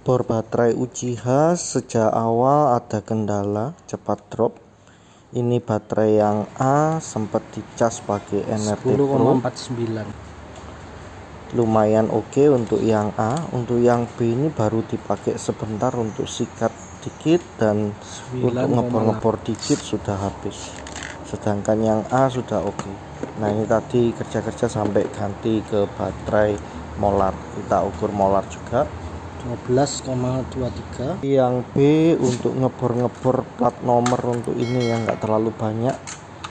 Bor baterai Uchiha sejak awal ada kendala cepat drop. Ini baterai yang A sempat dicas pakai NRT Pro 10,49. lumayan oke untuk yang A. Untuk yang B ini baru dipakai sebentar untuk sikat dikit dan 9, untuk ngebor-ngebor dikit sudah habis. Sedangkan yang A sudah oke. Nah ini tadi kerja-kerja sampai ganti ke baterai molar. Kita ukur molar juga 12,23. Yang B untuk ngebor-ngebor plat nomor untuk ini yang enggak terlalu banyak.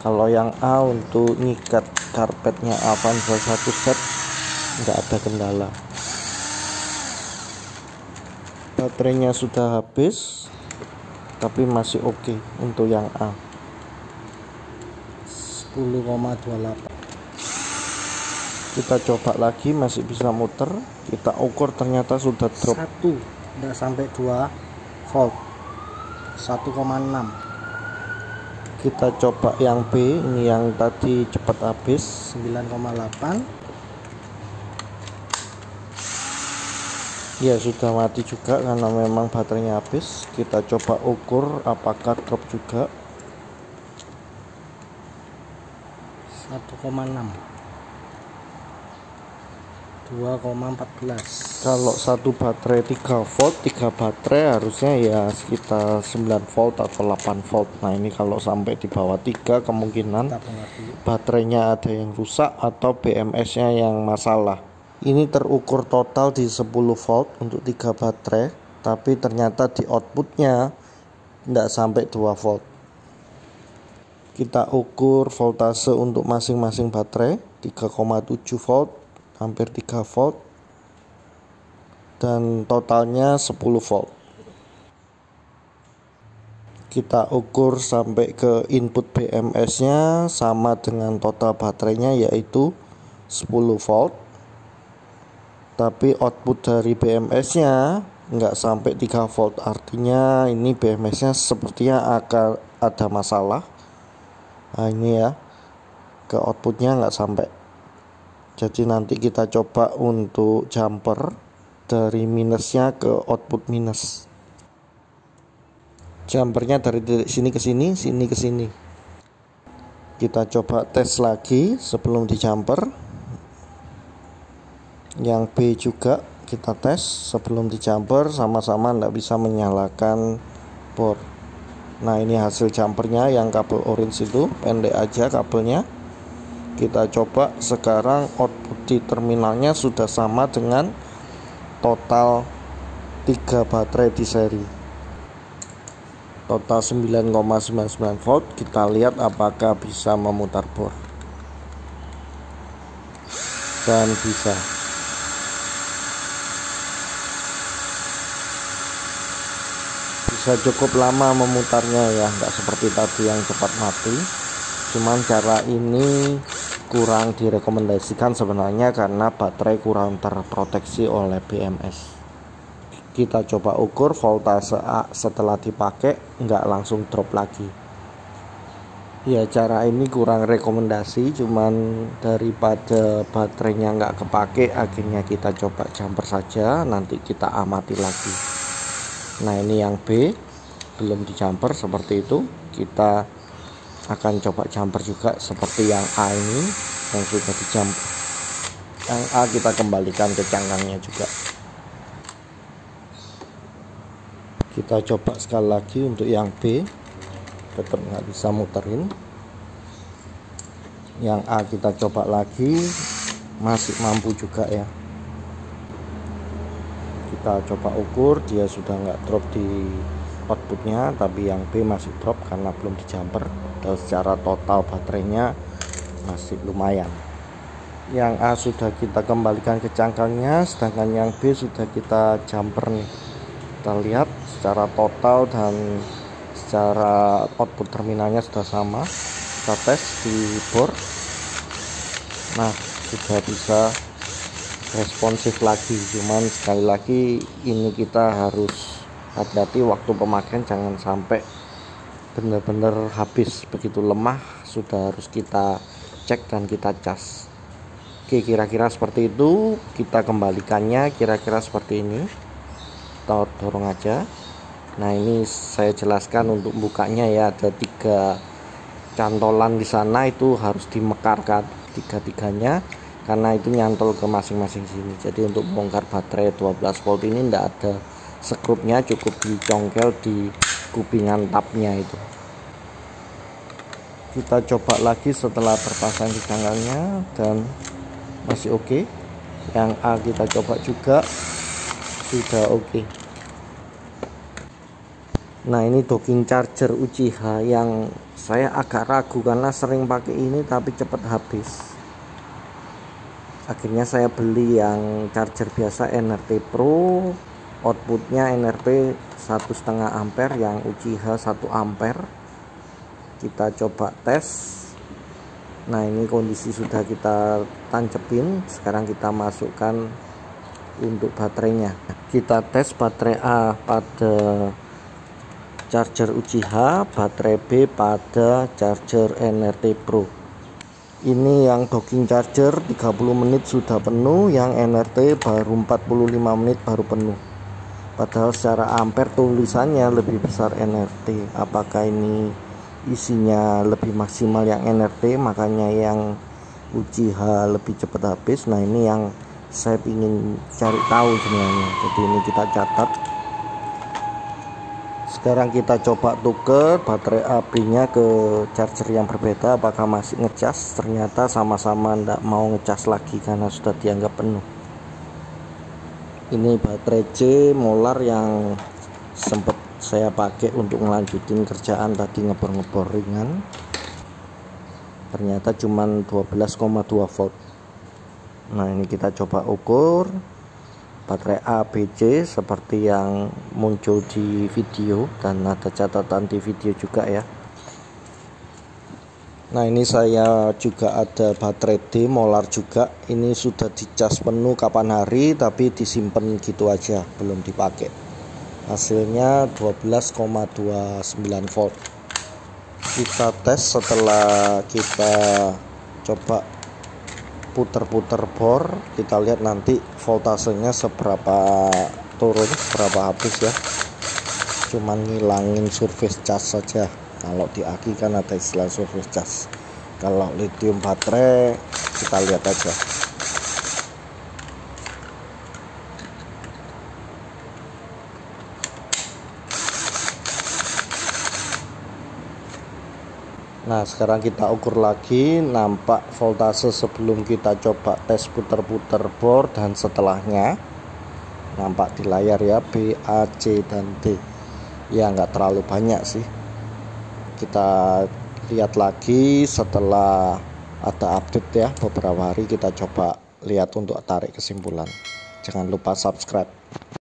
Kalau yang A untuk nyikat karpetnya Avanza 1 set enggak ada kendala. Baterainya sudah habis tapi masih oke untuk yang A 10,28. Kita coba lagi, masih bisa muter. Kita ukur ternyata sudah drop 1, tidak sampai 2 volt, 1,6. Kita coba yang B, ini yang tadi cepat habis 9,8. ya sudah mati juga karena memang baterainya habis. Kita coba ukur apakah drop juga 1,6. 2,14. Kalau satu baterai 3 volt, 3 baterai harusnya ya sekitar 9 volt atau 8 volt. Nah ini kalau sampai di bawah 3 kemungkinan baterainya ada yang rusak atau BMS nya yang masalah. Ini terukur total di 10 volt untuk 3 baterai, tapi ternyata di outputnya tidak sampai 2 volt. Kita ukur voltase untuk masing-masing baterai 3,7 volt, hampir 3 volt, dan totalnya 10 volt. Kita ukur sampai ke input BMS nya sama dengan total baterainya yaitu 10 volt, tapi output dari BMS nya nggak sampai 3 volt. Artinya ini BMS nya sepertinya akan ada masalah. Nah ini ya, ke outputnya nggak sampai. Jadi nanti kita coba untuk jumper dari minusnya ke output minus. Jumpernya dari titik sini ke sini, sini ke sini. Kita coba tes lagi sebelum di jumper. Yang B juga kita tes sebelum di jumper, sama-sama tidak bisa menyalakan bor. Nah ini hasil jumpernya yang kabel orange itu, pendek aja kabelnya. Kita coba sekarang output di terminalnya sudah sama dengan total 3 baterai di seri, total 9,99 volt. Kita lihat apakah bisa memutar bor, dan bisa cukup lama memutarnya ya, nggak seperti tadi yang cepat mati. Cuman cara ini kurang direkomendasikan sebenarnya karena baterai kurang terproteksi oleh BMS. Kita coba ukur voltase A setelah dipakai, nggak langsung drop lagi. Ya cara ini kurang rekomendasi, cuman daripada baterainya nggak kepake, akhirnya kita coba jumper saja, nanti kita amati lagi. Nah ini yang B belum di jumper seperti itu. Kita akan coba jumper juga seperti yang A ini yang sudah di jumper. Yang A kita kembalikan ke cangkangnya juga. Kita coba sekali lagi untuk yang B, tetap nggak bisa muterin. Yang A kita coba lagi, masih mampu juga ya. Kita coba ukur, dia sudah nggak drop di outputnya, tapi yang B masih drop karena belum di jumper. Dan secara total baterainya masih lumayan. Yang A sudah kita kembalikan ke cangkangnya, sedangkan yang B sudah kita jumper nih. Kita lihat secara total dan secara output terminalnya sudah sama. Kita tes di bor. Nah sudah bisa responsif lagi, cuman sekali lagi ini kita harus hati-hati waktu pemakaian, jangan sampai benar-benar habis. Begitu lemah sudah harus kita cek dan kita cas. Oke, kira-kira seperti itu. Kita kembalikannya kira-kira seperti ini. kita dorong aja. Nah ini saya jelaskan untuk bukanya ya, ada 3 cantolan di sana, itu harus dimekarkan tiga-tiganya karena itu nyantol ke masing-masing sini. Jadi untuk bongkar baterai 12 volt ini tidak ada skrupnya, cukup dicongkel di kupingan tabnya itu. Kita coba lagi setelah terpasang di cangkangnya dan masih oke. Yang A kita coba juga sudah oke. Nah ini docking charger Uchiha yang saya agak ragu karena sering pakai ini tapi cepat habis. Akhirnya saya beli yang charger biasa NRT Pro, outputnya NRP 1,5 ampere, yang Uchiha 1 ampere. Kita coba tes. Nah ini kondisi sudah kita tancepin, sekarang kita masukkan untuk baterainya. Kita tes baterai A pada charger Uchiha, baterai B pada charger NRT Pro. Ini yang docking charger 30 menit sudah penuh, yang NRT baru 45 menit baru penuh. Padahal secara ampere tulisannya lebih besar NRT. Apakah ini isinya lebih maksimal yang NRT, makanya yang Uchiha lebih cepat habis? Nah ini yang saya ingin cari tahu sebenarnya. Jadi ini kita catat. Sekarang kita coba tuker baterai AB nya ke charger yang berbeda, apakah masih ngecas. Ternyata sama-sama tidak mau ngecas lagi karena sudah dianggap penuh. Ini baterai C molar yang sempat saya pakai untuk melanjutin kerjaan tadi, ngebor-ngebor ringan. Ternyata cuman 12,2 volt. Nah ini kita coba ukur baterai A, B, C seperti yang muncul di video, dan ada catatan di video juga ya. Nah ini saya juga ada baterai D molar juga, ini sudah dicas penuh kapan hari tapi disimpan gitu aja, belum dipakai. Hasilnya 12,29 volt. Kita tes setelah kita coba puter-puter bor, kita lihat nanti voltasenya seberapa turun, seberapa habis ya. Cuman ngilangin surface charge saja. Kalau di aki kan ada istilah surface charge. Kalau lithium baterai kita lihat aja. Nah sekarang kita ukur lagi, nampak voltase sebelum kita coba tes puter-puter bor dan setelahnya. Nampak di layar ya, B, A, C, dan D. Ya nggak terlalu banyak sih. Kita lihat lagi setelah ada update ya, beberapa hari kita coba lihat untuk tarik kesimpulan. Jangan lupa subscribe.